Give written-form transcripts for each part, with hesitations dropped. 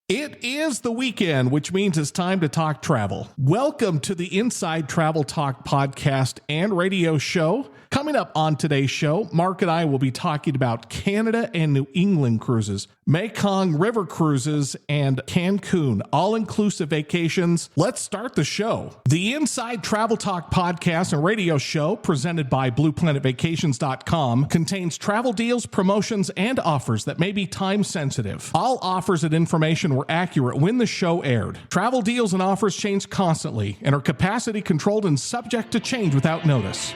It is the weekend, which means it's time to talk travel. Welcome to the Inside Travel Talk podcast and radio show. Coming up on today's show, Mark and I will be talking about Canada and New England cruises, Mekong River cruises, and Cancun, all-inclusive vacations. Let's start the show. The Inside Travel Talk podcast and radio show, presented by BluePlanetVacations.com, contains travel deals, promotions, and offers that may be time-sensitive. All offers and information were accurate when the show aired. Travel deals and offers change constantly and are capacity-controlled and subject to change without notice.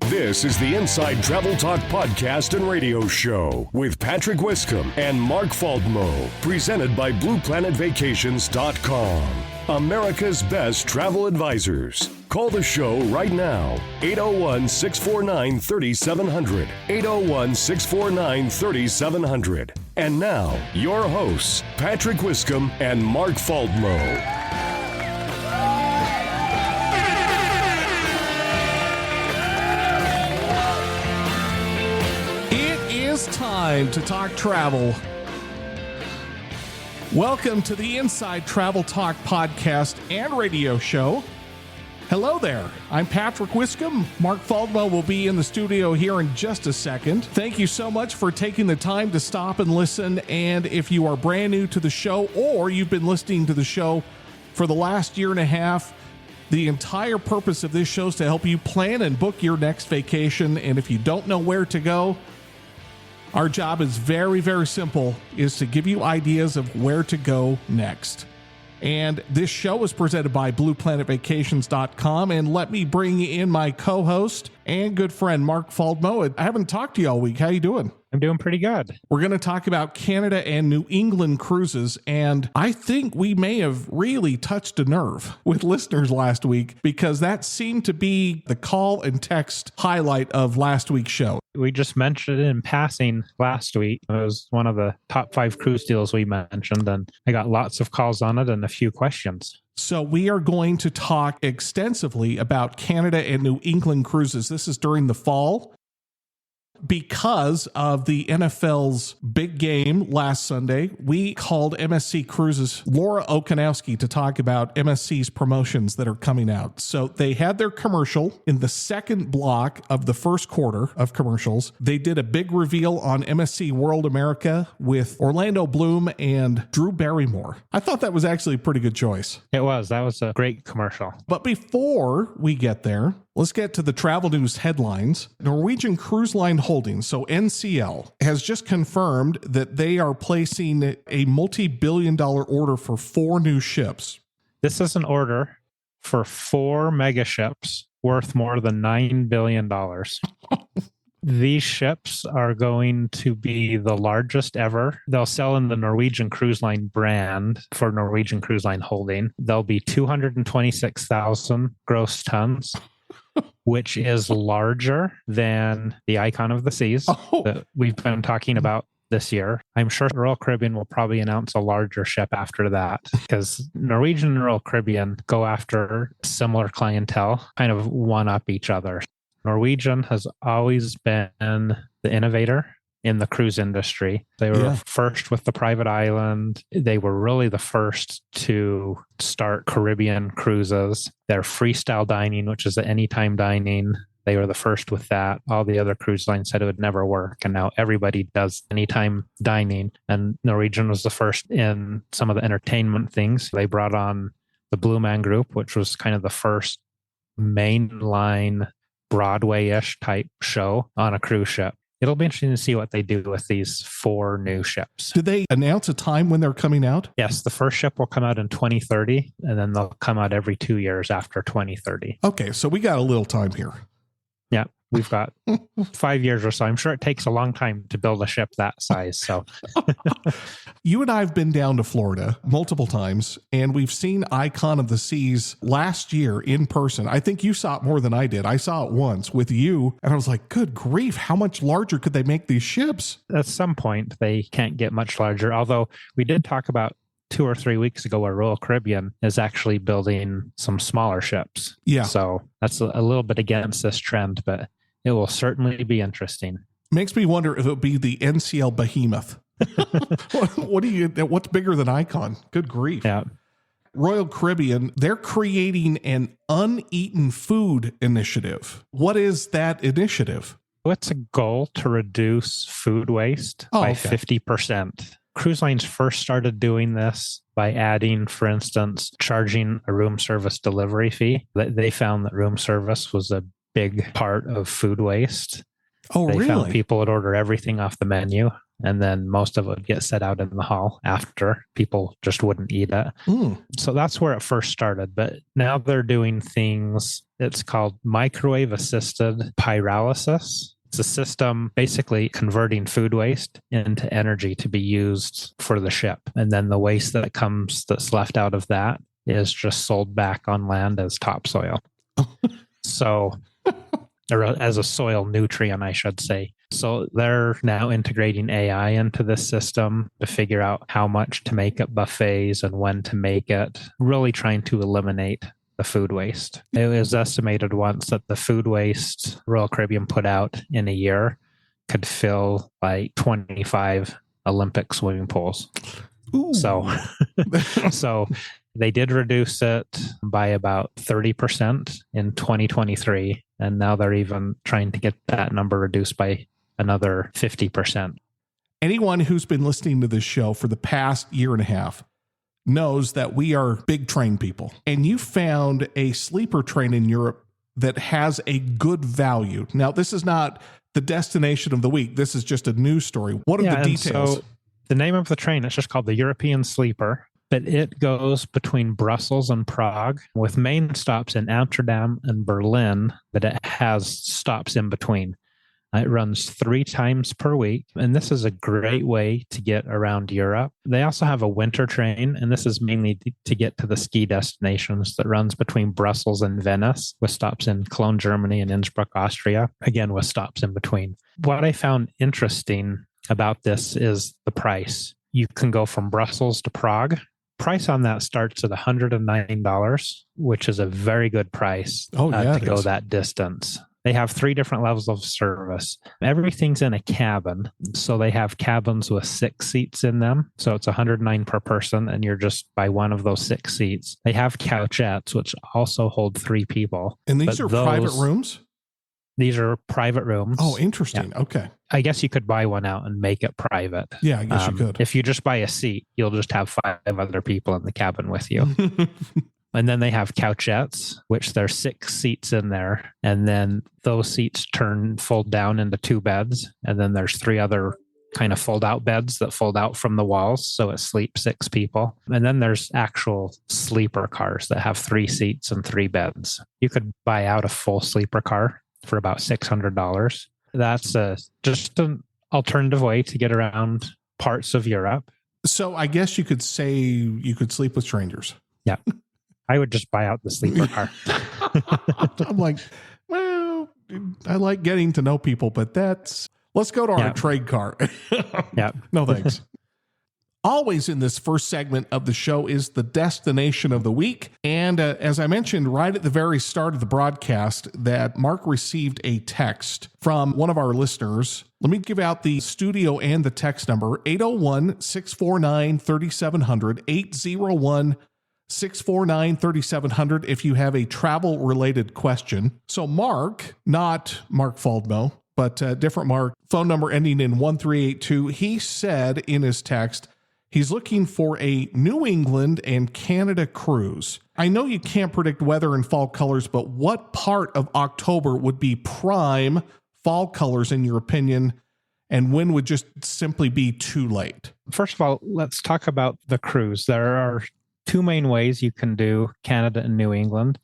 This is the Inside Travel Talk podcast and radio show with Patrick Wiscombe and Mark Faldmo, presented by BluePlanetVacations.com, America's best travel advisors. Call the show right now, 801-649-3700, 801-649-3700. And now, your hosts, Patrick Wiscombe and Mark Faldmo. Time to talk travel. Welcome to the Inside Travel Talk podcast and radio show. Hello there. I'm Patrick Wiscombe. Mark Faldmo will be in the studio here in just a second. Thank you so much for taking the time to stop and listen. And if you are brand new to the show or you've been listening to the show for the last year and a half, the entire purpose of this show is to help you plan and book your next vacation. And if you don't know where to go, our job is very, very simple, is to give you ideas of where to go next. And this show is presented by BluePlanetVacations.com. And let me bring in my co-host and good friend, Mark Faldmo. I haven't talked to you all week. How you doing? I'm doing pretty good. We're going to talk about Canada and New England cruises, and I think we may have really touched a nerve with listeners last week because that seemed to be the call and text highlight of last week's show. We just mentioned it in passing last week. It was one of the top 5 cruise deals we mentioned, and I got lots of calls on it and a few questions. So we are going to talk extensively about Canada and New England cruises. This is during the fall, because of the NFL's big game last Sunday. We called MSC Cruises Laura Okanowski to talk about MSC's promotions that are coming out. So they had their commercial in the second block of the first quarter of commercials. They did a big reveal on MSC World America with Orlando Bloom and Drew Barrymore. I thought that was actually a pretty good choice. It was. That was a great commercial. But before we get there, let's get to the travel news headlines. Norwegian Cruise Line Holdings, so NCL, has just confirmed that they are placing a multi-billion-dollar order for 4 new ships. This is an order for 4 mega ships worth more than $9 billion. These ships are going to be the largest ever. They'll sell in the Norwegian Cruise Line brand for Norwegian Cruise Line Holding. They'll be 226,000 gross tons. Which is larger than the Icon of the Seas that we've been talking about this year. I'm sure Royal Caribbean will probably announce a larger ship after that because Norwegian and Royal Caribbean go after similar clientele, kind of one-up each other. Norwegian has always been the innovator in the cruise industry. They were first with the private island. They were really the first to start Caribbean cruises. Their freestyle dining, which is the anytime dining, they were the first with that. All the other cruise lines said it would never work. And now everybody does anytime dining. And Norwegian was the first in some of the entertainment things. They brought on the Blue Man Group, which was kind of the first mainline Broadway-ish type show on a cruise ship. It'll be interesting to see what they do with these 4 new ships. Did they announce a time when they're coming out? Yes, the first ship will come out in 2030, and then they'll come out every 2 years after 2030. Okay, so we got a little time here. Yeah, we've got 5 years or so. I'm sure it takes a long time to build a ship that size. So you and I have been down to Florida multiple times, and we've seen Icon of the Seas last year in person. I think you saw it more than I did. I saw it once with you, and I was like, good grief, how much larger could they make these ships? At some point, they can't get much larger, although we did talk about 2 or 3 weeks ago where Royal Caribbean is actually building some smaller ships. Yeah. So that's a little bit against this trend, but it will certainly be interesting. Makes me wonder if it'll be the NCL Behemoth. What's bigger than Icon? Good grief. Yeah. Royal Caribbean, they're creating an uneaten food initiative. What is that initiative? It's a goal to reduce food waste by 50%. Cruise lines first started doing this by adding, for instance, charging a room service delivery fee. They found that room service was a big part of food waste. Oh, really? They found people would order everything off the menu, and then most of it would get set out in the hall after. People just wouldn't eat it. So that's where it first started. But now they're doing things, it's called microwave-assisted pyrolysis. It's a system basically converting food waste into energy to be used for the ship. And then the waste that's left out of that is just sold back on land as topsoil. So, or as a soil nutrient, I should say. So they're now integrating AI into this system to figure out how much to make at buffets and when to make it, really trying to eliminate the food waste. It was estimated once that the food waste Royal Caribbean put out in a year could fill like 25 Olympic swimming pools. Ooh. So they did reduce it by about 30% in 2023. And now they're even trying to get that number reduced by another 50%. Anyone who's been listening to this show for the past year and a half knows that we are big train people. And you found a sleeper train in Europe that has a good value. Now, this is not the destination of the week. This is just a news story. What are the details? So the name of the train, it's just called the European Sleeper, but it goes between Brussels and Prague with main stops in Amsterdam and Berlin, but it has stops in between. It runs 3 times per week, and this is a great way to get around Europe. They also have a winter train, and this is mainly to get to the ski destinations that runs between Brussels and Venice, with stops in Cologne, Germany, and Innsbruck, Austria, again with stops in between. What I found interesting about this is the price. You can go from Brussels to Prague. Price on that starts at $109, which is a very good price to go that distance. They have 3 different levels of service. Everything's in a cabin. So they have cabins with 6 seats in them. So it's $109 per person, and you're just by one of those 6 seats. They have couchettes, which also hold 3 people. And these are private rooms? These are private rooms. Oh, interesting. Yeah. Okay. I guess you could buy one out and make it private. Yeah, I guess you could. If you just buy a seat, you'll just have 5 other people in the cabin with you. And then they have couchettes, which there's 6 seats in there. And then those seats fold down into 2 beds. And then there's 3 other kind of fold out beds that fold out from the walls. So it sleeps 6 people. And then there's actual sleeper cars that have 3 seats and 3 beds. You could buy out a full sleeper car for about $600. That's just an alternative way to get around parts of Europe. So I guess you could say you could sleep with strangers. Yeah. I would just buy out the sleeper car. I'm like, well, I like getting to know people, but let's go to our trade car. Yeah. No, thanks. Always in this first segment of the show is the destination of the week. And as I mentioned right at the very start of the broadcast, that Mark received a text from one of our listeners. Let me give out the studio and the text number, 801-649-3700, 801-649-3700 if you have a travel-related question. So Mark, not Mark Faldmo, but different Mark, phone number ending in 1382, he said in his text, he's looking for a New England and Canada cruise. I know you can't predict weather and fall colors, but what part of October would be prime fall colors in your opinion, and when would just simply be too late? First of all, let's talk about the cruise. There are 2 main ways you can do Canada and New England.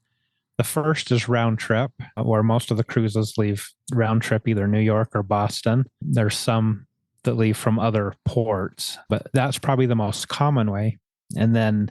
The first is round trip, where most of the cruises leave round trip, either New York or Boston. There's some that leave from other ports, but that's probably the most common way. And then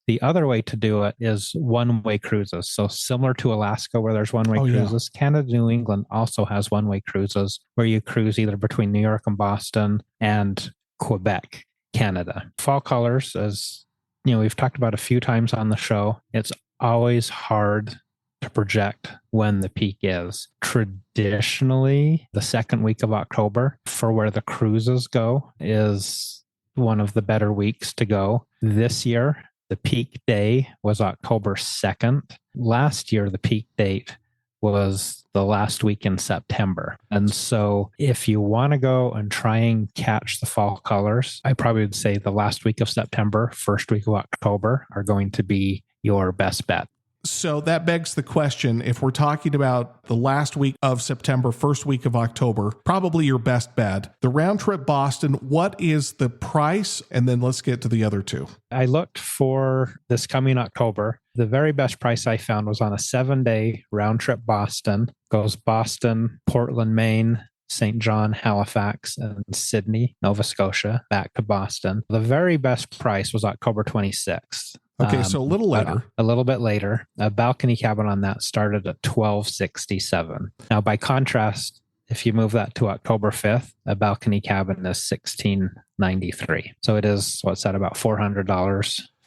the other way to do it is one-way cruises. So similar to Alaska, where there's one-way cruises, Canada, New England also has one-way cruises where you cruise either between New York and Boston and Quebec, Canada. Fall colors, as we've talked about a few times on the show, it's always hard to project when the peak is. Traditionally, the second week of October for where the cruises go is one of the better weeks to go. This year, the peak day was October 2nd. Last year, the peak date was the last week in September. And so if you want to go and try and catch the fall colors, I probably would say the last week of September, first week of October are going to be your best bet. So that begs the question, if we're talking about the last week of September, first week of October, probably your best bet. The round trip Boston, what is the price? And then let's get to the other two. I looked for this coming October. The very best price I found was on a 7-day round trip Boston. Goes Boston, Portland, Maine, St. John, Halifax, and Sydney, Nova Scotia, back to Boston. The very best price was October 26th. Okay, so a little later. A little bit later. A balcony cabin on that started at $1,267. Now, by contrast, if you move that to October 5th, a balcony cabin is $1,693. So it is, what's that, about $400,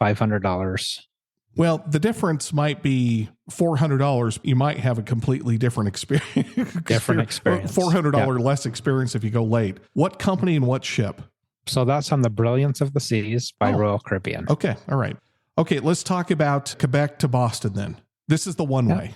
$500. Well, the difference might be $400. You might have a completely different experience. $400 less experience if you go late. What company and what ship? So that's on the Brilliance of the Seas by Royal Caribbean. Okay, all right. Okay, let's talk about Quebec to Boston then. This is the one-way.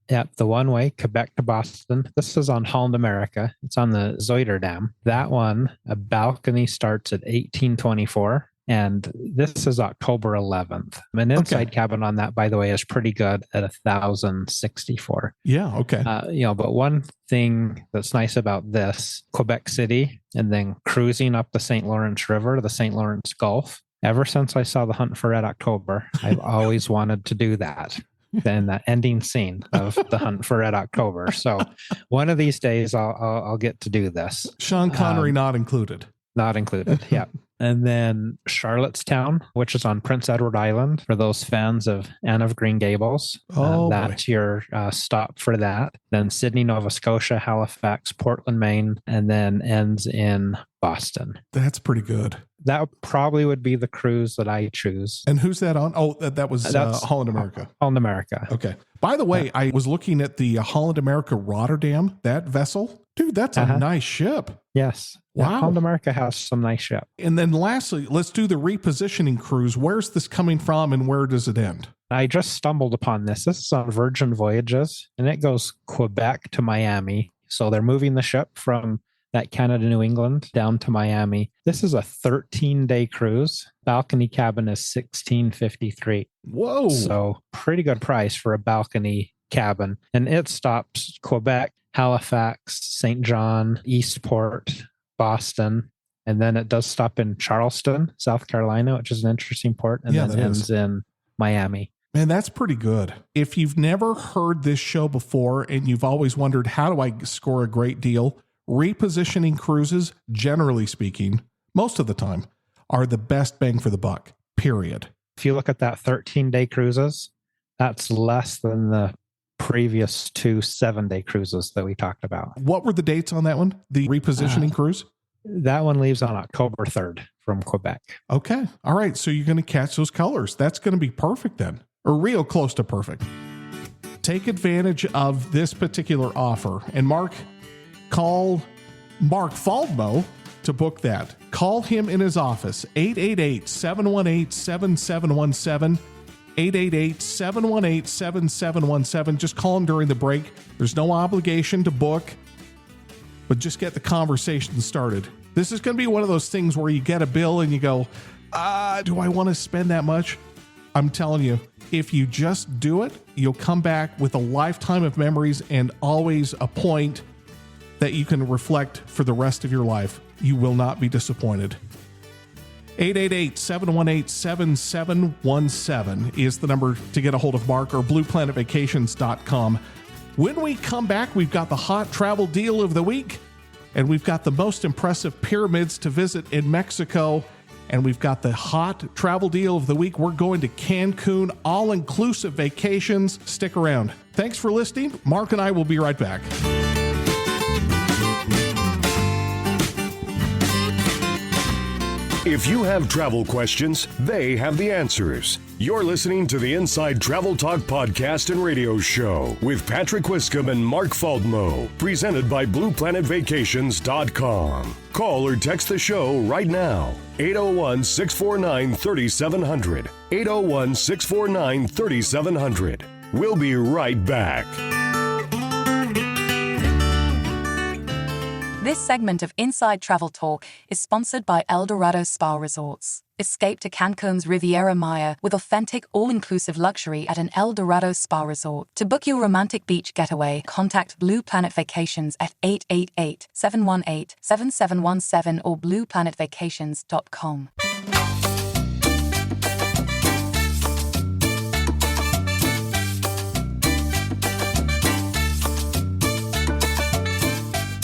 Yep, the one-way, Quebec to Boston. This is on Holland America. It's on the Zuiderdam. That one, a balcony starts at $1,824, and this is October 11th. An inside cabin on that, by the way, is pretty good at $1,064. Yeah, okay. But one thing that's nice about this, Quebec City, and then cruising up the St. Lawrence River, the St. Lawrence Gulf. Ever since I saw The Hunt for Red October, I've always wanted to do that. Then that ending scene of The Hunt for Red October. So one of these days I'll get to do this. Sean Connery not included. Not included, yeah. And then Charlottetown, which is on Prince Edward Island, for those fans of Anne of Green Gables. That's your stop for that. Then Sydney, Nova Scotia, Halifax, Portland, Maine, and then ends in Boston. That's pretty good. That probably would be the cruise that I choose. And who's that on? Oh, that was Holland America. Holland America. Okay. By the way, I was looking at the Holland America Rotterdam, that vessel. Dude, that's a nice ship. Yes. Wow. Yeah, Holland America has some nice ship. And then lastly, let's do the repositioning cruise. Where's this coming from and where does it end? I just stumbled upon this. This is on Virgin Voyages, and it goes Quebec to Miami. So they're moving the ship from that Canada, New England down to Miami. This is a 13-day cruise. Balcony cabin is $1,653. Whoa. So pretty good price for a balcony cabin. And it stops Quebec, Halifax, St. John, Eastport, Boston. And then it does stop in Charleston, South Carolina, which is an interesting port. And then ends in Miami. Man, that's pretty good. If you've never heard this show before and you've always wondered, how do I score a great deal? Repositioning cruises, generally speaking, most of the time, are the best bang for the buck, period. If you look at that 13-day cruises, that's less than the previous 2 7-day cruises that we talked about. What were the dates on that one? The repositioning cruise? That one leaves on October 3rd from Quebec. Okay. All right. So you're going to catch those colors. That's going to be perfect then, or real close to perfect. Take advantage of this particular offer. And Mark, call Mark Faldmo to book that. Call him in his office, 888-718-7717, 888-718-7717. Just call him during the break. There's no obligation to book, but just get the conversation started. This is going to be one of those things where you get a bill and you go, do I want to spend that much? I'm telling you, if you just do it, you'll come back with a lifetime of memories and always a point that you can reflect for the rest of your life. You will not be disappointed. 888-718-7717 is the number to get a hold of Mark, or blueplanetvacations.com. When we come back, we've got the hot travel deal of the week, and we've got the most impressive pyramids to visit in Mexico, and we've got the hot travel deal of the week. We're going to Cancun, all-inclusive vacations. Stick around. Thanks for listening. Mark and I will be right back. If you have travel questions, they have the answers. You're listening to the Inside Travel Talk podcast and radio show with Patrick Wiscombe and Mark Faldmo, presented by BluePlanetVacations.com. Call or text the show right now. 801-649-3700. 801-649-3700. We'll be right back. This segment of Inside Travel Talk is sponsored by El Dorado Spa Resorts. Escape to Cancun's Riviera Maya with authentic, all-inclusive luxury at an El Dorado Spa Resort. To book your romantic beach getaway, contact Blue Planet Vacations at 888-718-7717 or blueplanetvacations.com.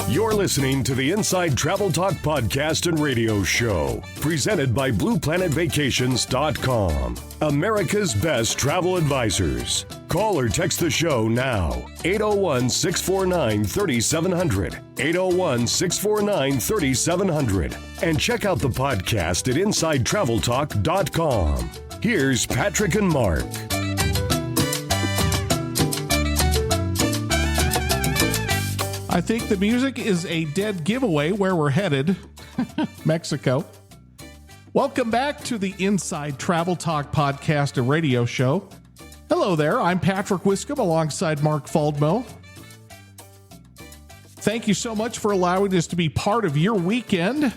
You're listening to the Inside Travel Talk podcast and radio show, presented by BluePlanetVacations.com, America's best travel advisors. Call or text the show now, 801-649-3700, 801-649-3700, and check out the podcast at InsideTravelTalk.com. Here's Patrick and Mark. I think the music is a dead giveaway where we're headed. Mexico. Welcome back to the Inside Travel Talk podcast and radio show. Hello there. I'm Patrick Wiscombe alongside Mark Faldmo. Thank you so much for allowing us to be part of your weekend.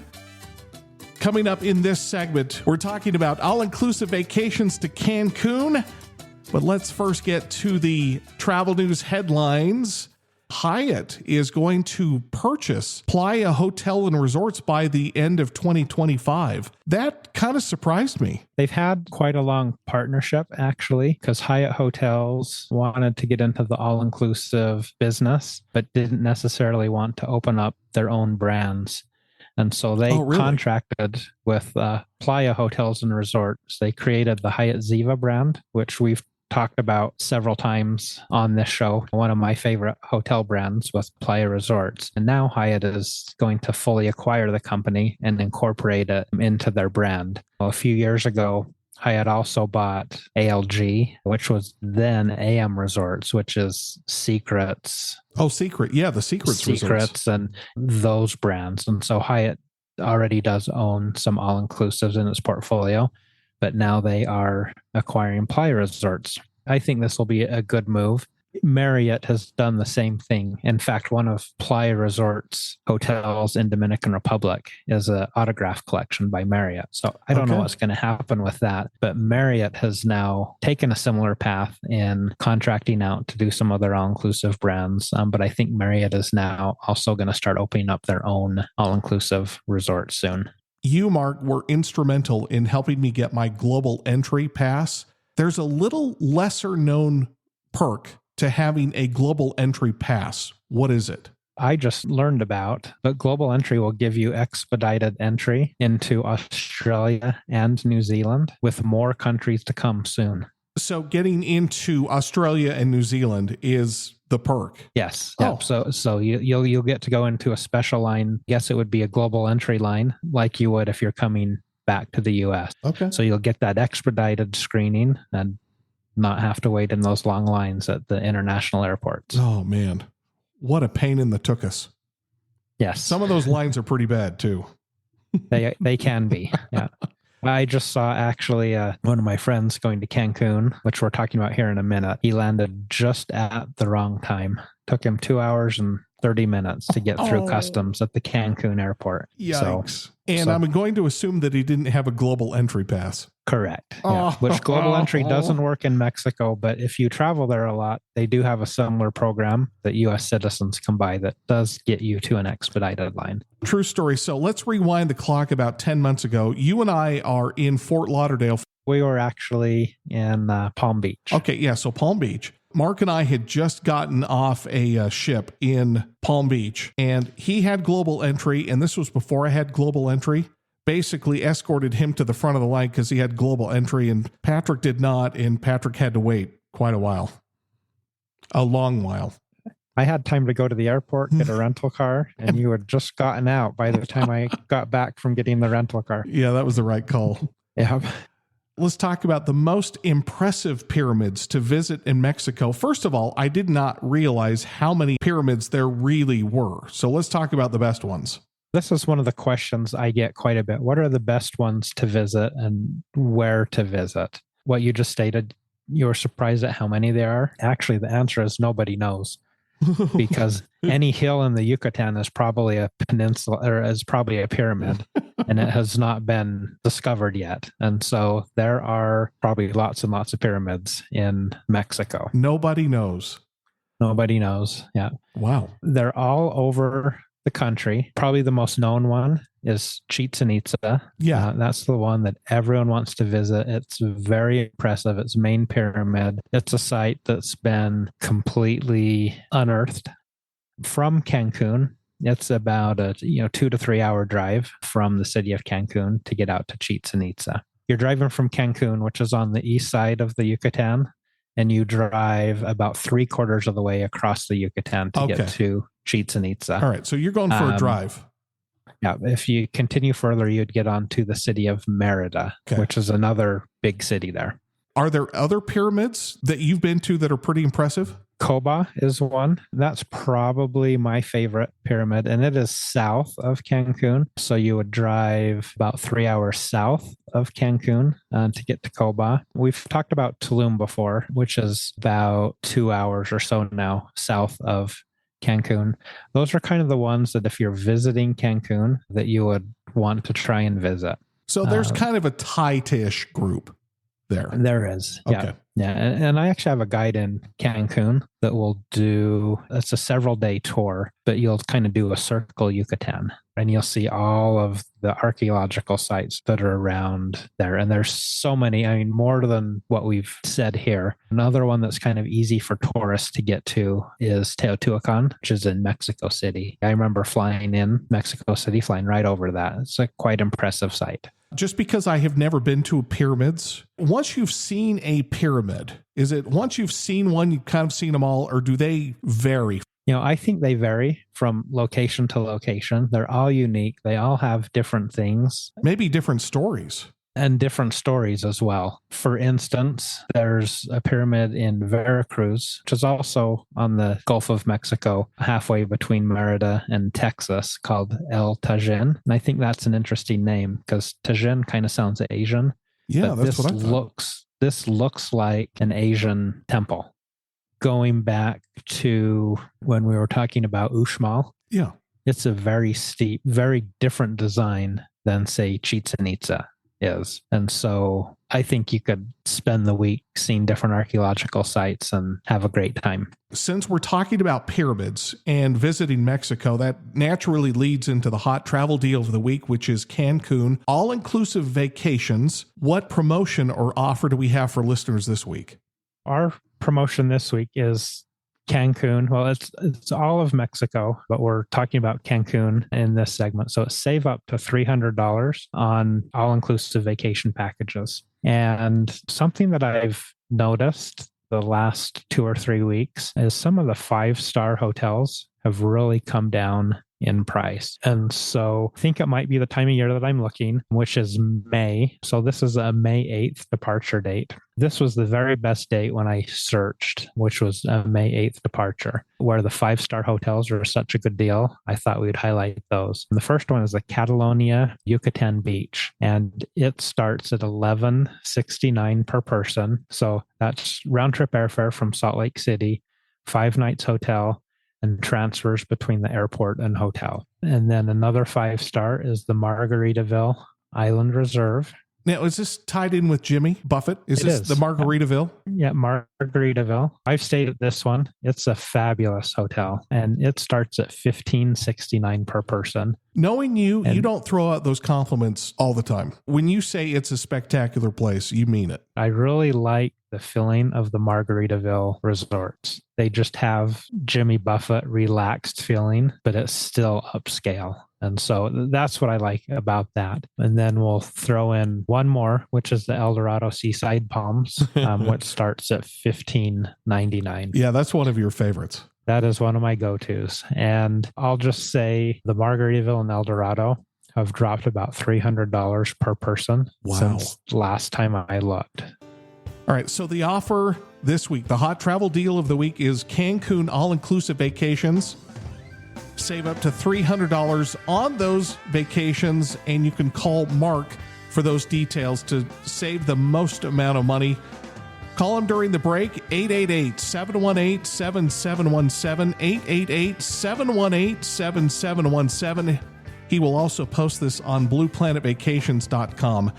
Coming up in this segment, we're talking about all-inclusive vacations to Cancun. But let's first get to the travel news headlines. Hyatt is going to purchase Playa Hotel and Resorts by the end of 2025. That kind of surprised me. They've had quite a long partnership, actually, because Hyatt Hotels wanted to get into the all-inclusive business, but didn't necessarily want to open up their own brands. And so they contracted with Playa Hotels and Resorts. They created the Hyatt Ziva brand, which we've talked about several times on this show. One of my favorite hotel brands was Playa Resorts. And now Hyatt is going to fully acquire the company and incorporate it into their brand. Well, a few years ago, Hyatt also bought ALG, which was then AM Resorts, which is Secrets. Oh, Secret. Yeah, the Secrets Resorts and those brands. And so Hyatt already does own some all-inclusives in its portfolio, but now they are acquiring Playa Resorts. I think this will be a good move. Marriott has done the same thing. In fact, one of Playa Resorts hotels in Dominican Republic is an autograph collection by Marriott. So I don't know what's going to happen with that, but Marriott has now taken a similar path in contracting out to do some other all-inclusive brands. But I think Marriott is now also going to start opening up their own all-inclusive resort soon. You, Mark, were instrumental in helping me get my global entry pass. There's a little lesser known perk to having a global entry pass. What is it? I just learned about, but global entry will give you expedited entry into Australia and New Zealand, with more countries to come soon. So getting into Australia and New Zealand is the perk. Yes. Yep. So you'll get to go into a special line. I guess it would be a global entry line, like you would if you're coming back to the US. Okay. So you'll get that expedited screening and not have to wait in those long lines at the international airports. Oh man, what a pain in the tuchus. Yes. Some of those lines are pretty bad too. They can be. Yeah. I just saw actually one of my friends going to Cancun, which we're talking about here in a minute. He landed just at the wrong time. Took him 2 hours and 30 minutes to get through customs at the Cancun airport. Yikes. I'm going to assume that he didn't have a global entry pass. Correct. Yeah. Which global entry doesn't work in Mexico, but if you travel there a lot, they do have a similar program that U.S. citizens can buy that does get you to an expedited line. True story. So let's rewind the clock about 10 months ago. You and I are in Fort Lauderdale. We were actually in Palm Beach. Okay, yeah, so Palm Beach. Mark and I had just gotten off a ship in Palm Beach, and he had global entry, and this was before I had global entry. Basically escorted him to the front of the line because he had global entry, and Patrick did not, and Patrick had to wait quite a while. A long while. I had time to go to the airport, get a rental car, and you had just gotten out by the time I got back from getting the rental car. Yeah, that was the right call. Yeah. Let's talk about the most impressive pyramids to visit in Mexico. First of all, I did not realize how many pyramids there really were. So let's talk about the best ones. This is one of the questions I get quite a bit. What are the best ones to visit and where to visit? What you just stated, you were surprised at how many there are. Actually, the answer is nobody knows. Because any hill in the Yucatan is probably a peninsula or is probably a pyramid, and it has not been discovered yet. And so there are probably lots and lots of pyramids in Mexico. Nobody knows. Nobody knows. Yeah. Wow. They're all over the country. Probably the most known one is Chichen Itza. Yeah. That's the one that everyone wants to visit. It's very impressive. It's main pyramid. It's a site that's been completely unearthed from Cancun. It's about a 2 to 3 hour drive from the city of Cancun to get out to Chichen Itza. You're driving from Cancun, which is on the east side of the Yucatan, and you drive about 3/4 of the way across the Yucatan to get to Chichen Itza. All right. So you're going for a drive. Yeah. If you continue further, you'd get on to the city of Merida, which is another big city there. Are there other pyramids that you've been to that are pretty impressive? Coba is one. That's probably my favorite pyramid, and it is south of Cancun. So you would drive about 3 hours south of Cancun to get to Coba. We've talked about Tulum before, which is about 2 hours or so now south of Cancun. Those are kind of the ones that if you're visiting Cancun that you would want to try and visit. So there's kind of a tight-ish group there. There is. Okay. Yeah. Yeah. And I actually have a guide in Cancun that will it's a several day tour, but you'll kind of do a circle Yucatan and you'll see all of the archaeological sites that are around there. And there's so many, I mean, more than what we've said here. Another one that's kind of easy for tourists to get to is Teotihuacan, which is in Mexico City. I remember flying in Mexico City, flying right over that. It's a quite impressive site. Just because I have never been to pyramids, once you've seen a pyramid, is it once you've seen one, you've kind of seen them all, or do they vary? I think they vary from location to location. They're all unique. They all have different things. Maybe different stories. And different stories as well. For instance, there's a pyramid in Veracruz, which is also on the Gulf of Mexico, halfway between Merida and Texas, called El Tajín. And I think that's an interesting name because Tajín kind of sounds Asian. Yeah, that's what I thought. This looks like an Asian temple. Going back to when we were talking about Uxmal, yeah, it's a very steep, very different design than, say, Chichen Itza is. And so I think you could spend the week seeing different archaeological sites and have a great time. Since we're talking about pyramids and visiting Mexico, that naturally leads into the hot travel deal of the week, which is Cancun, all-inclusive vacations. What promotion or offer do we have for listeners this week? Our promotion this week is Cancun. Well, it's all of Mexico, but we're talking about Cancun in this segment. So save up to $300 on all-inclusive vacation packages. And something that I've noticed the last 2 or 3 weeks is some of the 5-star hotels have really come down in price. And so I think it might be the time of year that I'm looking, which is May. So this is a May 8th departure date. This was the very best date when I searched, which was a May 8th departure, where the 5-star hotels are such a good deal. I thought we would highlight those. And the first one is the Catalonia Yucatan Beach, and it starts at $11.69 per person. So that's round trip airfare from Salt Lake City, 5 nights hotel, and transfers between the airport and hotel. And then another 5-star is the Margaritaville Island Reserve. Now, is this tied in with Jimmy Buffett? Is this the Margaritaville? Yeah, Margaritaville. I've stayed at this one. It's a fabulous hotel, and it starts at $15.69 per person. Knowing you, you don't throw out those compliments all the time. When you say it's a spectacular place, you mean it. I really like the feeling of the Margaritaville resorts. They just have Jimmy Buffett relaxed feeling, but it's still upscale. And so that's what I like about that. And then we'll throw in one more, which is the El Dorado Seaside Palms, which starts at $15.99. Yeah, that's one of your favorites. That is one of my go-tos. And I'll just say the Margaritaville and El Dorado have dropped about $300 per person since last time I looked. All right, so the offer this week, the hot travel deal of the week is Cancun all-inclusive vacations. Save up to $300 on those vacations, and you can call Mark for those details to save the most amount of money. Call him during the break, 888-718-7717, 888-718-7717. He will also post this on blueplanetvacations.com.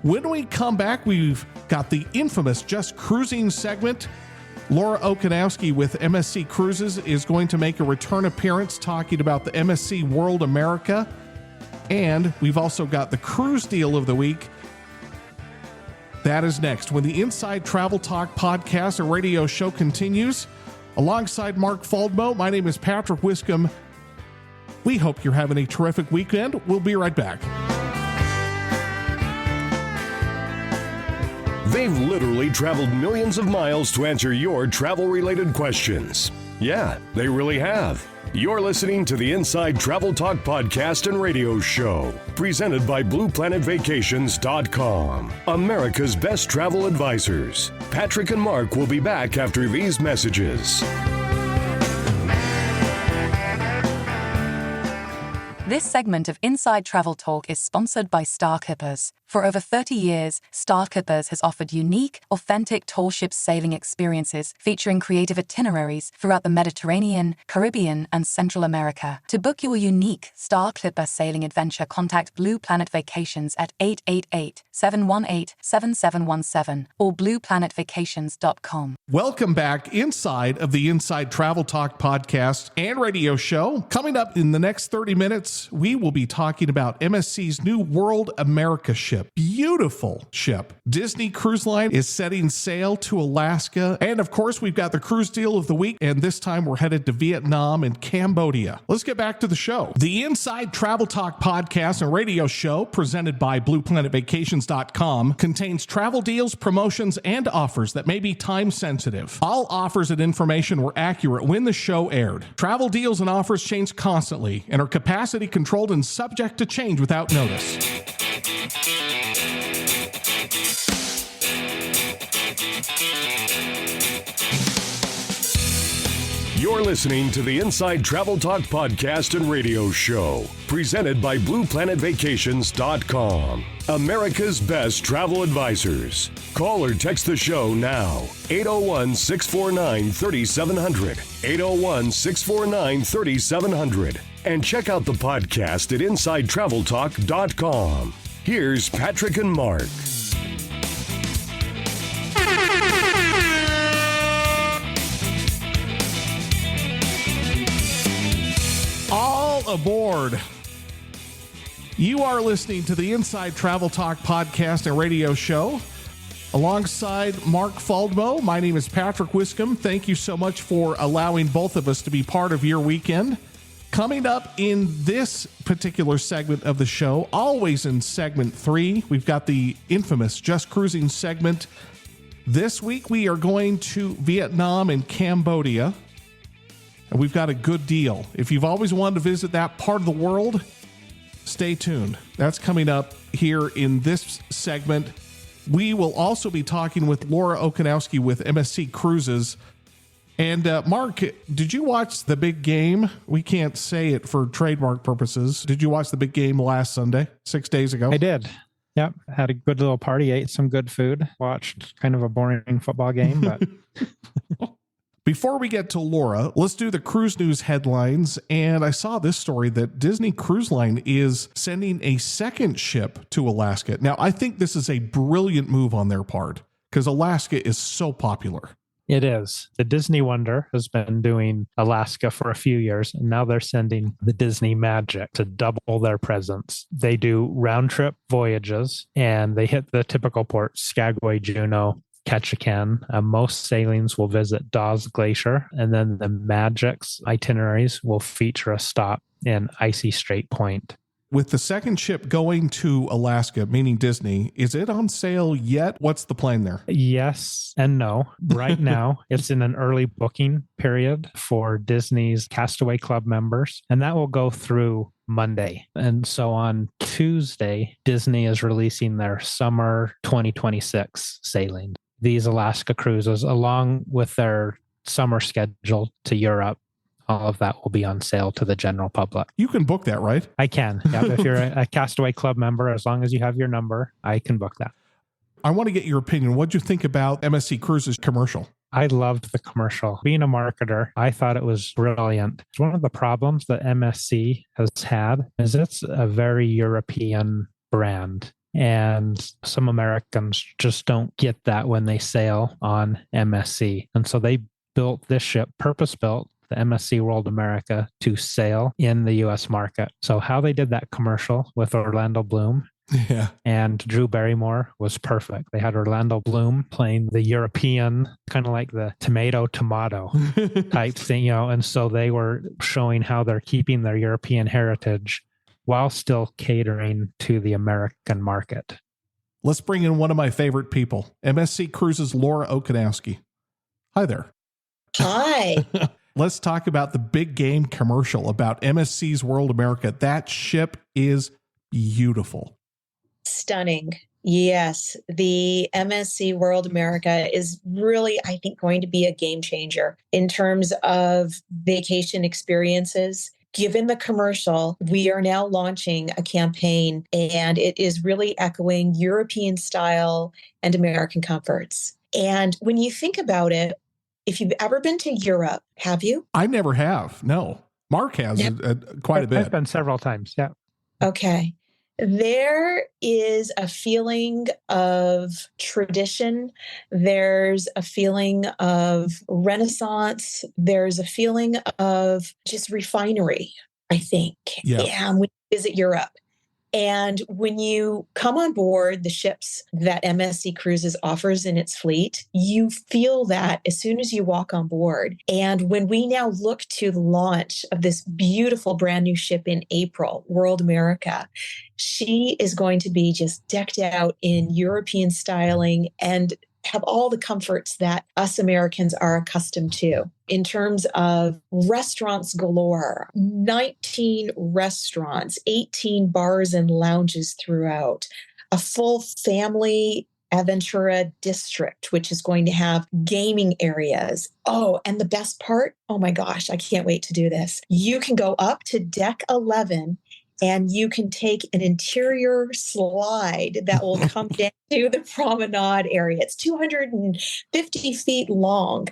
When we come back, we've got the infamous Just Cruising segment. Laura Okanowski with MSC Cruises is going to make a return appearance talking about the MSC World America. And we've also got the cruise deal of the week. That is next when the Inside Travel Talk podcast and radio show continues. Alongside Mark Faldmo, my name is Patrick Wiscombe. We hope you're having a terrific weekend. We'll be right back. They've literally traveled millions of miles to answer your travel-related questions. Yeah, they really have. You're listening to the Inside Travel Talk podcast and radio show, presented by BluePlanetVacations.com, America's best travel advisors. Patrick and Mark will be back after these messages. This segment of Inside Travel Talk is sponsored by Star Clippers. For over 30 years, Star Clippers has offered unique, authentic tall ship sailing experiences featuring creative itineraries throughout the Mediterranean, Caribbean, and Central America. To book your unique Star Clipper sailing adventure, contact Blue Planet Vacations at 888-718-7717 or blueplanetvacations.com. Welcome back inside of the Inside Travel Talk podcast and radio show. Coming up in the next 30 minutes, we will be talking about MSC's new World America ship. Beautiful ship. Disney Cruise Line is setting sail to Alaska. And of course, we've got the cruise deal of the week. And this time we're headed to Vietnam and Cambodia. Let's get back to the show. The Inside Travel Talk podcast and radio show, presented by BluePlanetVacations.com, contains travel deals, promotions, and offers that may be time sensitive. All offers and information were accurate when the show aired. Travel deals and offers change constantly and are capacity controlled and subject to change without notice. You're listening to the Inside Travel Talk podcast and radio show, presented by BluePlanetVacations.com, America's best travel advisors. Call or text the show now, 801-649-3700, 801-649-3700, and check out the podcast at InsideTravelTalk.com. Here's Patrick and Mark. All aboard. You are listening to the Inside Travel Talk podcast and radio show. Alongside Mark Faldmo, my name is Patrick Wiscombe. Thank you so much for allowing both of us to be part of your weekend. Coming up in this particular segment of the show, always in segment 3, we've got the infamous Just Cruising segment. This week we are going to Vietnam and Cambodia, and we've got a good deal. If you've always wanted to visit that part of the world, stay tuned. That's coming up here in this segment. We will also be talking with Laura Okanowski with MSC Cruises. And Mark, did you watch the big game? We can't say it for trademark purposes. Did you watch the big game last Sunday, 6 days ago? I did. Yep. Had a good little party, ate some good food, watched kind of a boring football game, but... Before we get to Laura, let's do the cruise news headlines. And I saw this story that Disney Cruise Line is sending a second ship to Alaska. Now, I think this is a brilliant move on their part because Alaska is so popular. It is. The Disney Wonder has been doing Alaska for a few years, and now they're sending the Disney Magic to double their presence. They do round trip voyages, and they hit the typical ports, Skagway, Juneau, Ketchikan. Most sailings will visit Dawes Glacier, and then the Magic's itineraries will feature a stop in Icy Strait Point. With the second ship going to Alaska, meaning Disney, is it on sale yet? What's the plan there? Yes and no. Right now, it's in an early booking period for Disney's Castaway Club members, and that will go through Monday. And so on Tuesday, Disney is releasing their summer 2026 sailing. These Alaska cruises, along with their summer schedule to Europe, all of that will be on sale to the general public. You can book that, right? I can. Yeah, if you're a Castaway Club member, as long as you have your number, I can book that. I want to get your opinion. What'd you think about MSC Cruises commercial? I loved the commercial. Being a marketer, I thought it was brilliant. One of the problems that MSC has had is it's a very European brand. And some Americans just don't get that when they sail on MSC. And so they built this ship, purpose-built, the MSC World America, to sail in the U.S. market. So how they did that commercial with Orlando Bloom and Drew Barrymore was perfect. They had Orlando Bloom playing the European, kind of like the tomato type thing, and so they were showing how they're keeping their European heritage while still catering to the American market. Let's bring in one of my favorite people, MSC Cruises Laura Okanowski. Hi there. Hi. Let's talk about the big game commercial about MSC's World America. That ship is beautiful. Stunning. Yes. The MSC World America is really, I think, going to be a game changer in terms of vacation experiences. Given the commercial, we are now launching a campaign, and it is really echoing European style and American comforts. And when you think about it, if you've ever been to Europe, have you? I never have. No. Mark has quite a bit. I've been several times. Yeah. Okay. There is a feeling of tradition. There's a feeling of Renaissance. There's a feeling of just refinery, I think. Yeah. And when you visit Europe. And when you come on board the ships that MSC Cruises offers in its fleet, you feel that as soon as you walk on board. And when we now look to the launch of this beautiful brand new ship in April, World America, she is going to be just decked out in European styling and have all the comforts that us Americans are accustomed to. In terms of restaurants galore, 19 restaurants, 18 bars and lounges throughout, a full family Aventura district, which is going to have gaming areas. Oh, and the best part, oh my gosh, I can't wait to do this. You can go up to deck 11 and you can take an interior slide that will come down to the promenade area. It's 250 feet long.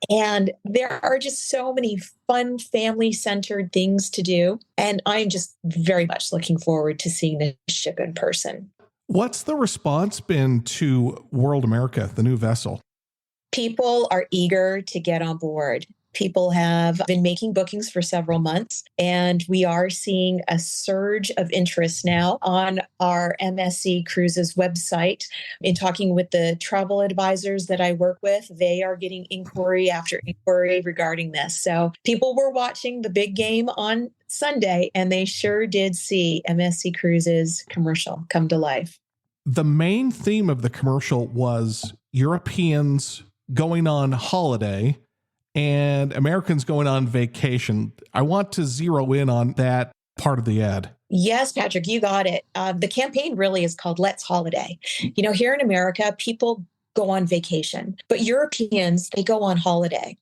And there are just so many fun family-centered things to do. And I'm just very much looking forward to seeing the ship in person. What's the response been to World America, the new vessel? People are eager to get on board. People have been making bookings for several months, and we are seeing a surge of interest now on our MSC Cruises website. In talking with the travel advisors that I work with, they are getting inquiry after inquiry regarding this. So people were watching the big game on Sunday, and they sure did see MSC Cruises commercial come to life. The main theme of the commercial was Europeans going on holiday and Americans going on vacation. I want to zero in on that part of the ad. Yes, Patrick, you got it. The campaign really is called Let's Holiday. Here in America, people go on vacation, but Europeans, they go on holiday.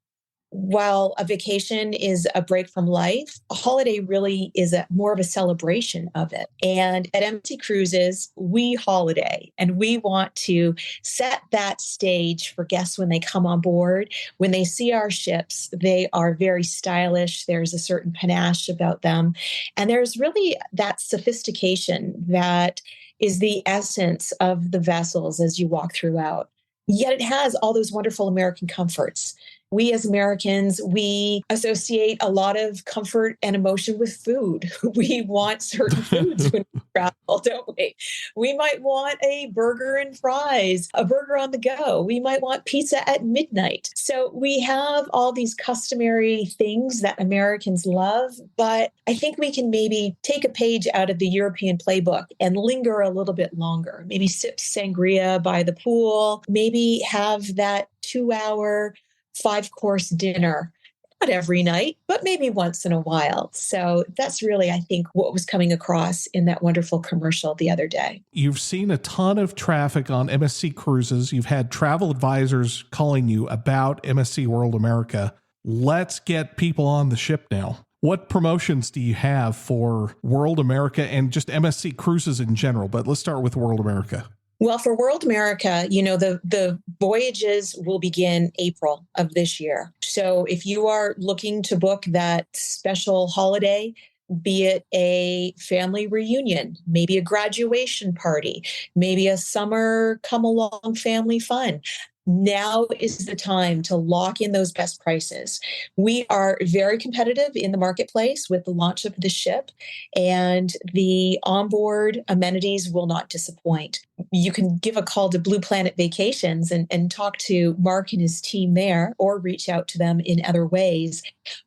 While a vacation is a break from life, a holiday really is more of a celebration of it. And at MSC Cruises, we holiday, and we want to set that stage for guests when they come on board. When they see our ships, they are very stylish. There's a certain panache about them. And there's really that sophistication that is the essence of the vessels as you walk throughout. Yet it has all those wonderful American comforts. We as Americans, we associate a lot of comfort and emotion with food. We want certain foods when we travel, don't we? We might want a burger and fries, a burger on the go. We might want pizza at midnight. So we have all these customary things that Americans love, but I think we can maybe take a page out of the European playbook and linger a little bit longer. Maybe sip sangria by the pool, maybe have that 2-hour 5-course dinner, not every night, but maybe once in a while. So that's really, I think, what was coming across in that wonderful commercial the other day. You've seen a ton of traffic on MSC Cruises. You've had travel advisors calling you about MSC World America. Let's get people on the ship now. What promotions do you have for World America and just MSC Cruises in general? But let's start with World America. Well, for World America, the voyages will begin April of this year. So if you are looking to book that special holiday, be it a family reunion, maybe a graduation party, maybe a summer come along family fun, now is the time to lock in those best prices. We are very competitive in the marketplace with the launch of the ship, and the onboard amenities will not disappoint. You can give a call to Blue Planet Vacations and talk to Mark and his team there, or reach out to them in other ways.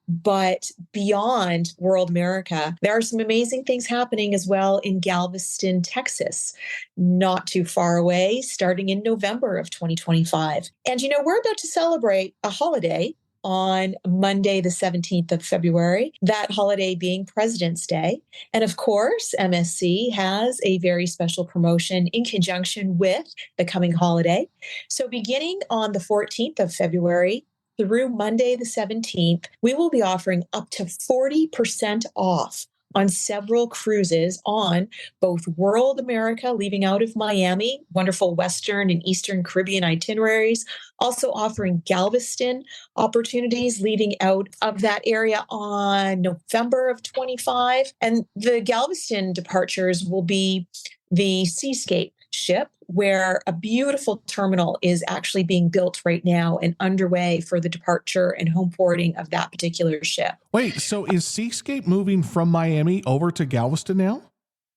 But beyond World America, there are some amazing things happening as well in Galveston, Texas, not too far away, starting in November of 2025. And, we're about to celebrate a holiday on Monday, the 17th of February, that holiday being President's Day. And of course, MSC has a very special promotion in conjunction with the coming holiday. So beginning on the 14th of February, through Monday, the 17th, we will be offering up to 40% off on several cruises on both World America, leaving out of Miami, wonderful Western and Eastern Caribbean itineraries, also offering Galveston opportunities, leaving out of that area on November of 25. And the Galveston departures will be the Seascape ship, where a beautiful terminal is actually being built right now and underway for the departure and home porting of that particular ship. Wait, so is Seascape moving from Miami over to Galveston now?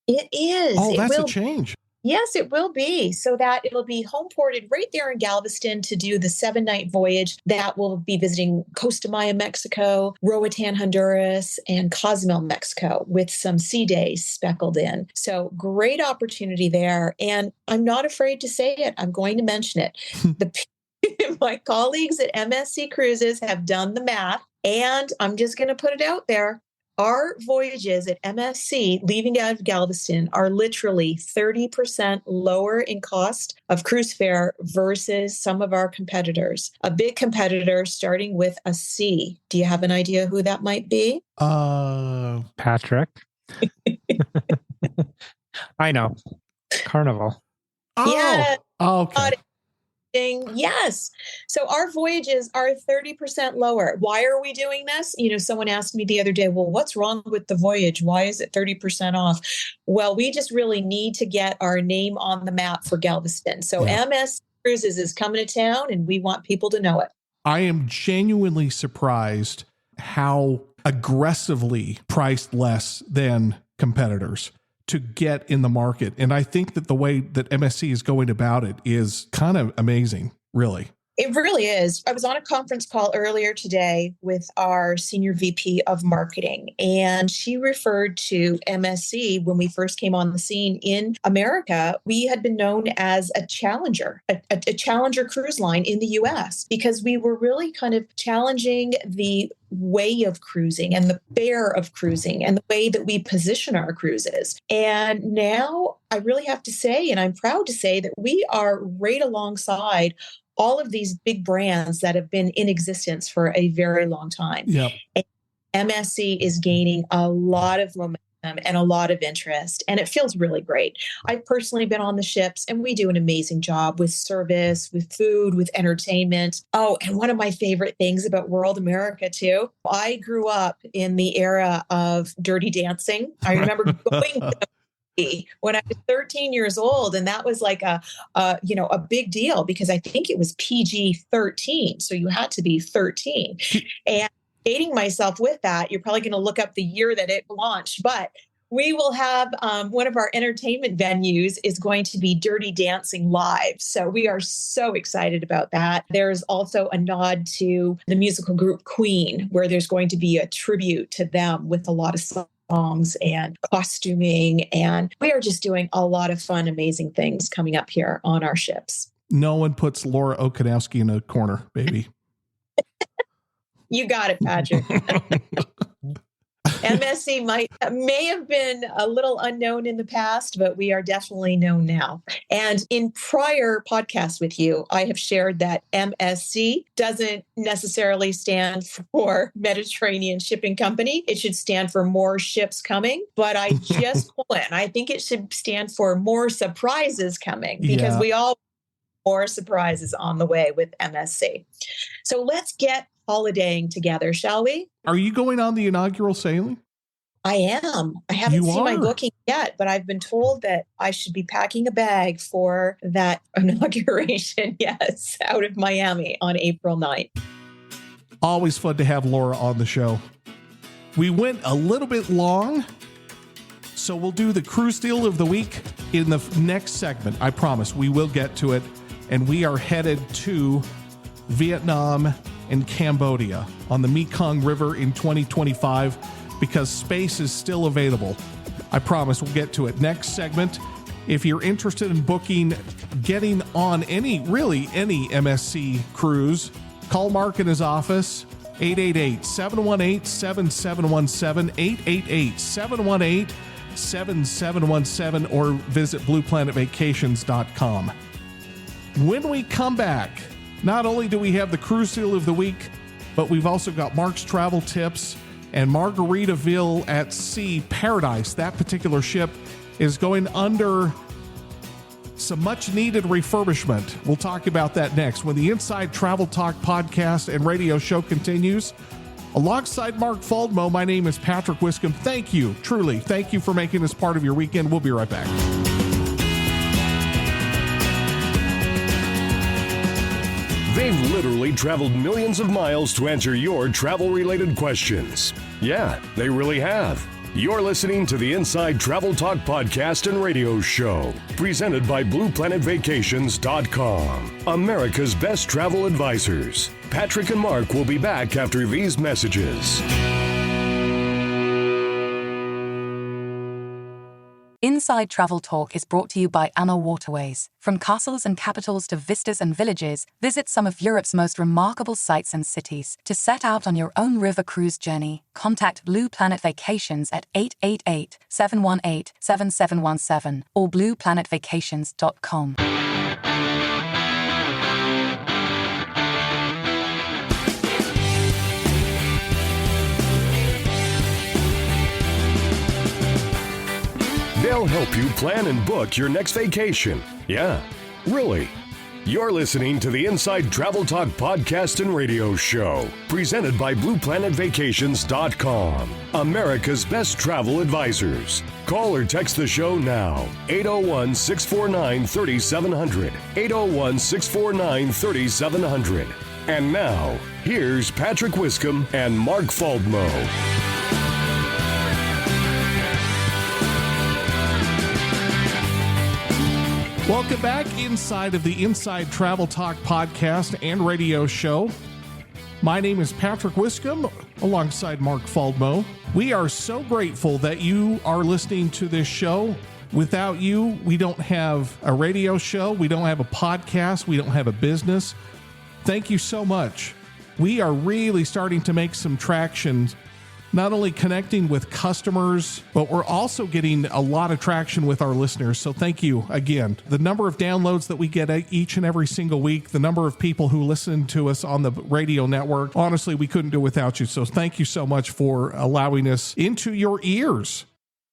It is. Oh, that's a change. Yes, it will be. So that it'll be home ported right there in Galveston to do the 7-night voyage that will be visiting Costa Maya, Mexico, Roatan, Honduras, and Cozumel, Mexico, with some sea days speckled in. So great opportunity there. And I'm not afraid to say it. I'm going to mention it. My colleagues at MSC Cruises have done the math, and I'm just going to put it out there. Our voyages at MSC leaving out of Galveston are literally 30% lower in cost of cruise fare versus some of our competitors. A big competitor starting with a C. Do you have an idea who that might be? Patrick. I know. Carnival. Oh, yeah. Okay. Yes. So our voyages are 30% lower. Why are we doing this? Someone asked me the other day, well, what's wrong with the voyage? Why is it 30% off? Well, we just really need to get our name on the map for Galveston. So MS Cruises is coming to town, and we want people to know it. I am genuinely surprised how aggressively priced less than competitors to get in the market. And I think that the way that MSC is going about it is kind of amazing, really. It really is. I was on a conference call earlier today with our senior VP of marketing, and she referred to MSC when we first came on the scene in America. We had been known as a challenger, a challenger cruise line in the US, because we were really kind of challenging the way of cruising and the fare of cruising and the way that we position our cruises. And now I really have to say, and I'm proud to say, that we are right alongside all of these big brands that have been in existence for a very long time. Yep. And MSC is gaining a lot of momentum and a lot of interest, and it feels really great. I've personally been on the ships, and we do an amazing job with service, with food, with entertainment. Oh, and one of my favorite things about World America too, I grew up in the era of Dirty Dancing. I remember going to when I was 13 years old. And that was like a big deal because I think it was PG-13. So you had to be 13. And dating myself with that, you're probably going to look up the year that it launched, but we will have one of our entertainment venues is going to be Dirty Dancing Live. So we are so excited about that. There's also a nod to the musical group Queen, where there's going to be a tribute to them with a lot of songs and costuming. And we are just doing a lot of fun, amazing things coming up here on our ships. No one puts Laura Okanowski in a corner, baby. You got it, Patrick. MSC may have been a little unknown in the past, but we are definitely known now. And in prior podcasts with you, I have shared that MSC doesn't necessarily stand for Mediterranean Shipping Company. It should stand for More Ships Coming. But I just went. I think it should stand for More Surprises Coming because we all more surprises on the way with MSC. So let's get holidaying together, shall we? Are you going on the inaugural sailing? I am. I haven't seen my booking yet, but I've been told that I should be packing a bag for that inauguration, yes, out of Miami on April 9th. Always fun to have Laura on the show. We went a little bit long, so we'll do the cruise deal of the week in the next segment. I promise we will get to it. And we are headed to Vietnam and Cambodia on the Mekong River in 2025 because space is still available. I promise we'll get to it next segment. If you're interested in booking, getting on any MSC cruise, call Mark in his office, 888-718-7717, 888-718-7717, or visit blueplanetvacations.com. When we come back, not only do we have the cruise deal of the week, but we've also got Mark's travel tips and Margaritaville at Sea Paradise. That particular ship is going under some much needed refurbishment. We'll talk about that next when the Inside Travel Talk podcast and radio show continues. Alongside Mark Faldmo, my name is Patrick Wiscombe. Thank you, truly. Thank you for making this part of your weekend. We'll be right back. They've literally traveled millions of miles to answer your travel-related questions. Yeah, they really have. You're listening to the Inside Travel Talk podcast and radio show, presented by BluePlanetVacations.com, America's best travel advisors. Patrick and Mark will be back after these messages. Inside Travel Talk is brought to you by Anna Waterways. From castles and capitals to vistas and villages, visit some of Europe's most remarkable sites and cities. To set out on your own river cruise journey, contact Blue Planet Vacations at 888-718-7717 or blueplanetvacations.com. They'll help you plan and book your next vacation. Yeah, really. You're listening to the Inside Travel Talk podcast and radio show, presented by BluePlanetVacations.com, America's best travel advisors. Call or text the show now, 801-649-3700, 801-649-3700. And now, here's Patrick Wiscombe and Mark Faldmo. Welcome back inside of the Inside Travel Talk podcast and radio show. My name is Patrick Wiscombe, alongside Mark Faldmo. We are so grateful that you are listening to this show. Without you, we don't have a radio show, we don't have a podcast, we don't have a business. Thank you so much. We are really starting to make some traction, not only connecting with customers, but we're also getting a lot of traction with our listeners. So thank you again. The number of downloads that we get each and every single week, the number of people who listen to us on the radio network, honestly, we couldn't do without you. So thank you so much for allowing us into your ears.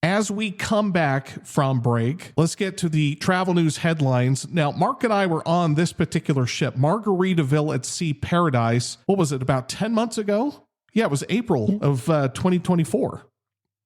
As we come back from break, let's get to the travel news headlines. Now, Mark and I were on this particular ship, Margaritaville at Sea Paradise. What was it, about 10 months ago? Yeah, it was April of 2024.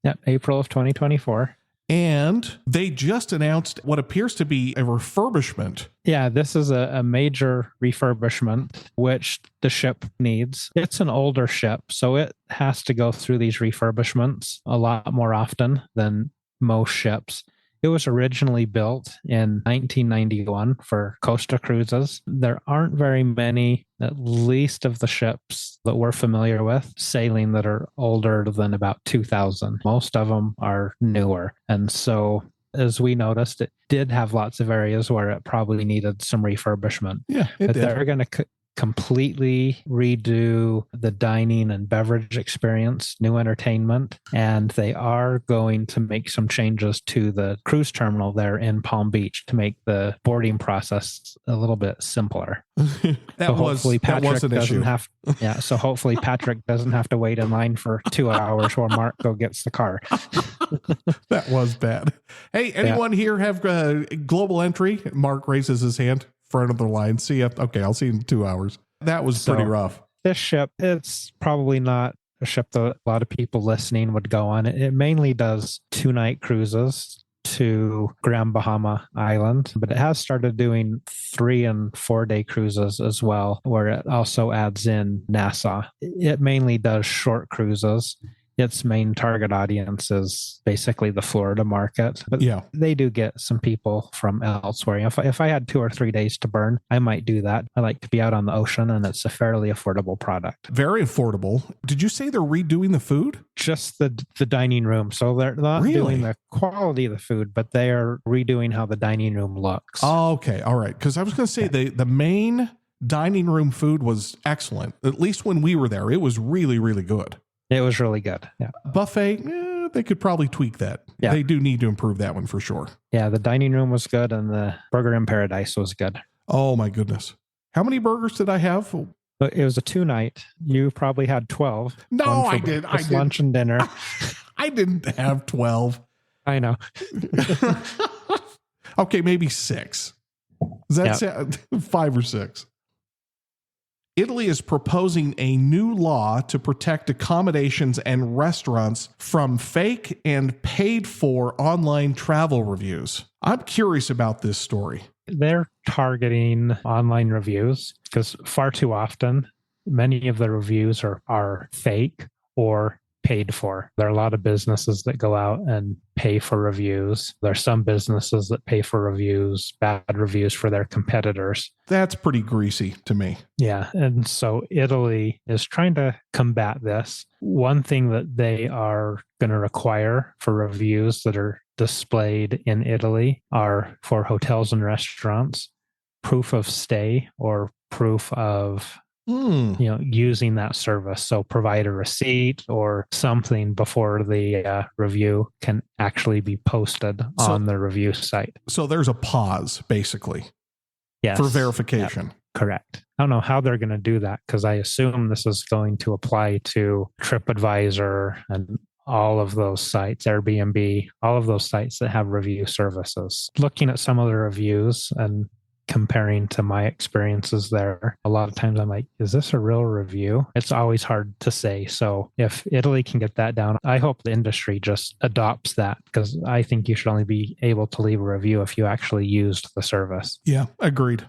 Yep, April of 2024. And they just announced what appears to be a refurbishment. Yeah, this is a major refurbishment, which the ship needs. It's an older ship, so it has to go through these refurbishments a lot more often than most ships. It was originally built in 1991 for Costa Cruises. There aren't very many, at least of the ships that we're familiar with, sailing that are older than about 2000. Most of them are newer. And so, as we noticed, it did have lots of areas where it probably needed some refurbishment. Yeah, it but did. They're going to completely redo the dining and beverage experience, new entertainment, and they are going to make some changes to the cruise terminal there in Palm Beach to make the boarding process a little bit simpler. that was an issue. So hopefully Patrick doesn't have to wait in line for 2 hours while Mark go gets the car. That was bad. Hey, anyone here have global entry? Mark raises his hand. Front of the line. See ya. Okay, I'll see you in 2 hours. That was pretty rough. This ship, it's probably not a ship that a lot of people listening would go on. It mainly does 2-night cruises to Grand Bahama Island, but it has started doing 3 and 4 day cruises as well, where it also adds in Nassau. It mainly does short cruises. Its main target audience is basically the Florida market. But they do get some people from elsewhere. If I had 2 or 3 days to burn, I might do that. I like to be out on the ocean, and it's a fairly affordable product. Very affordable. Did you say they're redoing the food? Just the dining room. So they're not doing the quality of the food, but they are redoing how the dining room looks. Oh, okay. All right. Because I was going to say the main dining room food was excellent. At least when we were there, it was really, really good. It was really good. Yeah. Buffet, they could probably tweak that. Yeah. They do need to improve that one for sure. Yeah, the dining room was good, and the burger in paradise was good. Oh, my goodness. How many burgers did I have? It was a 2-night. You probably had 12. No, I did. Lunch and dinner. I didn't have 12. I know. Okay, maybe 6. Does that sound 5 or 6? Italy is proposing a new law to protect accommodations and restaurants from fake and paid-for online travel reviews. I'm curious about this story. They're targeting online reviews because far too often, many of the reviews are fake or paid for. There are a lot of businesses that go out and pay for reviews. There are some businesses that pay for reviews, bad reviews for their competitors. That's pretty greasy to me. Yeah. And so Italy is trying to combat this. One thing that they are going to require for reviews that are displayed in Italy are for hotels and restaurants, proof of stay or proof of using that service. So provide a receipt or something before the review can actually be posted on the review site. So there's a pause, basically, for verification. Yep. Correct. I don't know how they're going to do that because I assume this is going to apply to TripAdvisor and all of those sites, Airbnb, all of those sites that have review services. Looking at some of the reviews and comparing to my experiences there, a lot of times I'm like, is this a real review? It's always hard to say. So if Italy can get that down, I hope the industry just adopts that because I think you should only be able to leave a review if you actually used the service. Yeah, agreed.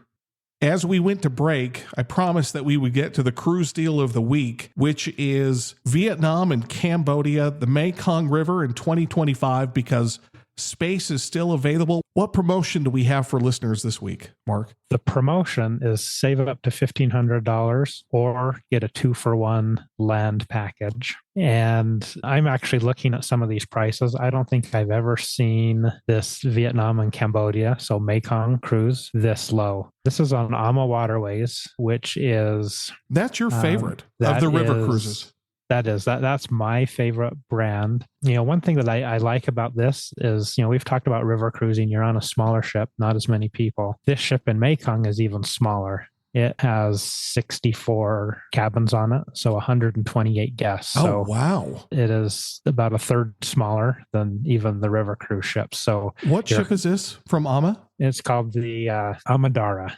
As we went to break, I promised that we would get to the cruise deal of the week, which is Vietnam and Cambodia, the Mekong River in 2025, because space is still available. What promotion do we have for listeners this week, Mark? The promotion is save up to $1,500 or get a 2-for-1 land package. And I'm actually looking at some of these prices. I don't think I've ever seen this Vietnam and Cambodia, so Mekong cruise, this low. This is on Ama Waterways, which is... That's your favorite of the river cruises. That's my favorite brand. One thing that I like about this is, we've talked about river cruising. You're on a smaller ship, not as many people. This ship in Mekong is even smaller. It has 64 cabins on it, so 128 guests. Oh, wow. It is about a third smaller than even the river cruise ships. So what ship is this from Ama? It's called the Amadara.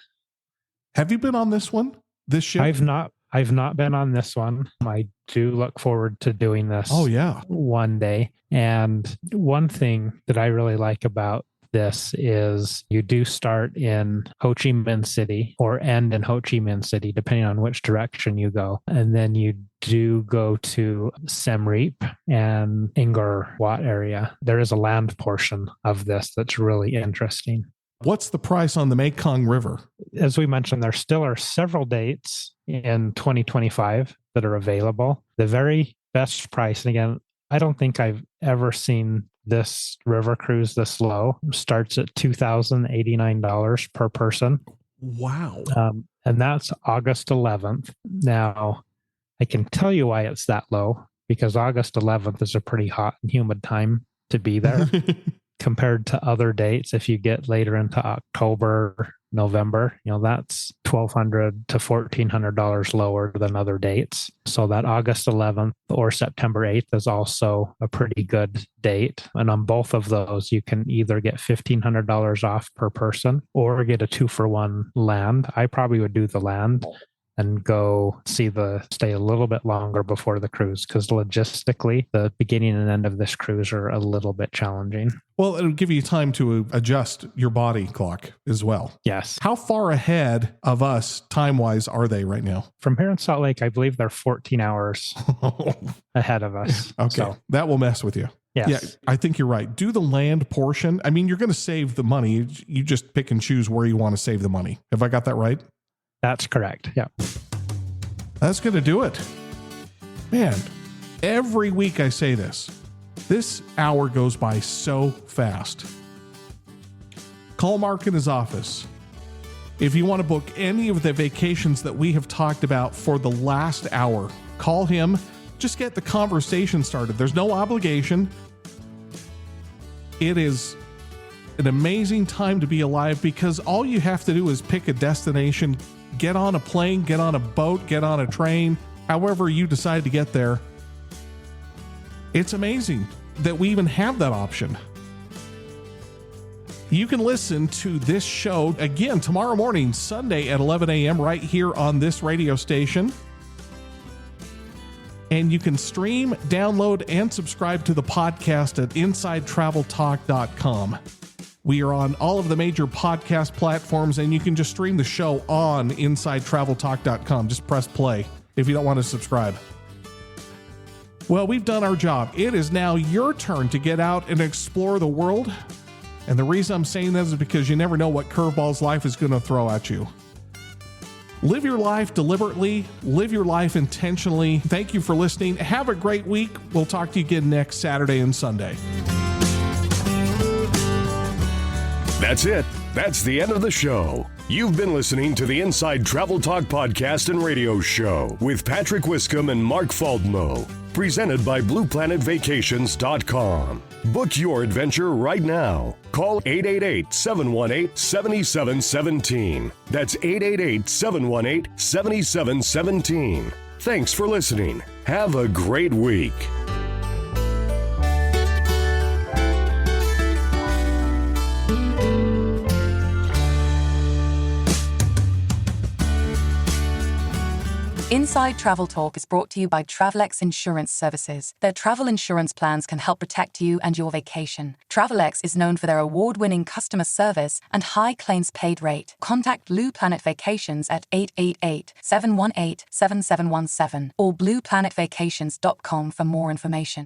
Have you been on this one? This ship? I've not I've not been on this one. I do look forward to doing this Oh, yeah. one day. And one thing that I really like about this is you do start in Ho Chi Minh City or end in Ho Chi Minh City, depending on which direction you go. And then you do go to Siem Reap and Angkor Wat area. There is a land portion of this that's really interesting. What's the price on the Mekong River? As we mentioned, there still are several dates in 2025 that are available. The very best price, and again, I don't think I've ever seen this river cruise this low, starts at $2,089 per person. Wow. And that's August 11th. Now, I can tell you why it's that low, because August 11th is a pretty hot and humid time to be there. Compared to other dates, if you get later into October, November, that's $1,200 to $1,400 lower than other dates. So that August 11th or September 8th is also a pretty good date. And on both of those, you can either get $1,500 off per person or get a 2-for-1 land. I probably would do the land and stay a little bit longer before the cruise, because logistically, the beginning and end of this cruise are a little bit challenging. Well, it'll give you time to adjust your body clock as well. Yes. How far ahead of us time-wise are they right now? From here in Salt Lake, I believe they're 14 hours ahead of us. Okay. So, that will mess with you. yes. Yeah, I think you're right. Do the land portion. I mean, you're going to save the money. You just pick and choose where you want to save the money. Have I got that right? That's correct. Yeah. That's going to do it. Man, every week I say this. This hour goes by so fast. Call Mark in his office. If you want to book any of the vacations that we have talked about for the last hour, call him. Just get the conversation started. There's no obligation. It is an amazing time to be alive, because all you have to do is pick a destination, get on a plane, get on a boat, get on a train, however you decide to get there. It's amazing that we even have that option. You can listen to this show again tomorrow morning, Sunday at 11 a.m. right here on this radio station. And you can stream, download, and subscribe to the podcast at InsideTravelTalk.com. We are on all of the major podcast platforms, and you can just stream the show on InsideTravelTalk.com. Just press play if you don't want to subscribe. Well, we've done our job. It is now your turn to get out and explore the world. And the reason I'm saying that is because you never know what curveballs life is going to throw at you. Live your life deliberately. Live your life intentionally. Thank you for listening. Have a great week. We'll talk to you again next Saturday and Sunday. That's it. That's the end of the show. You've been listening to the Inside Travel Talk podcast and radio show with Patrick Wiscombe and Mark Faldmo, presented by BluePlanetVacations.com. Book your adventure right now. Call 888-718-7717. That's 888-718-7717. Thanks for listening. Have a great week. Inside Travel Talk is brought to you by Travelex Insurance Services. Their travel insurance plans can help protect you and your vacation. Travelex is known for their award-winning customer service and high claims paid rate. Contact Blue Planet Vacations at 888-718-7717 or blueplanetvacations.com for more information.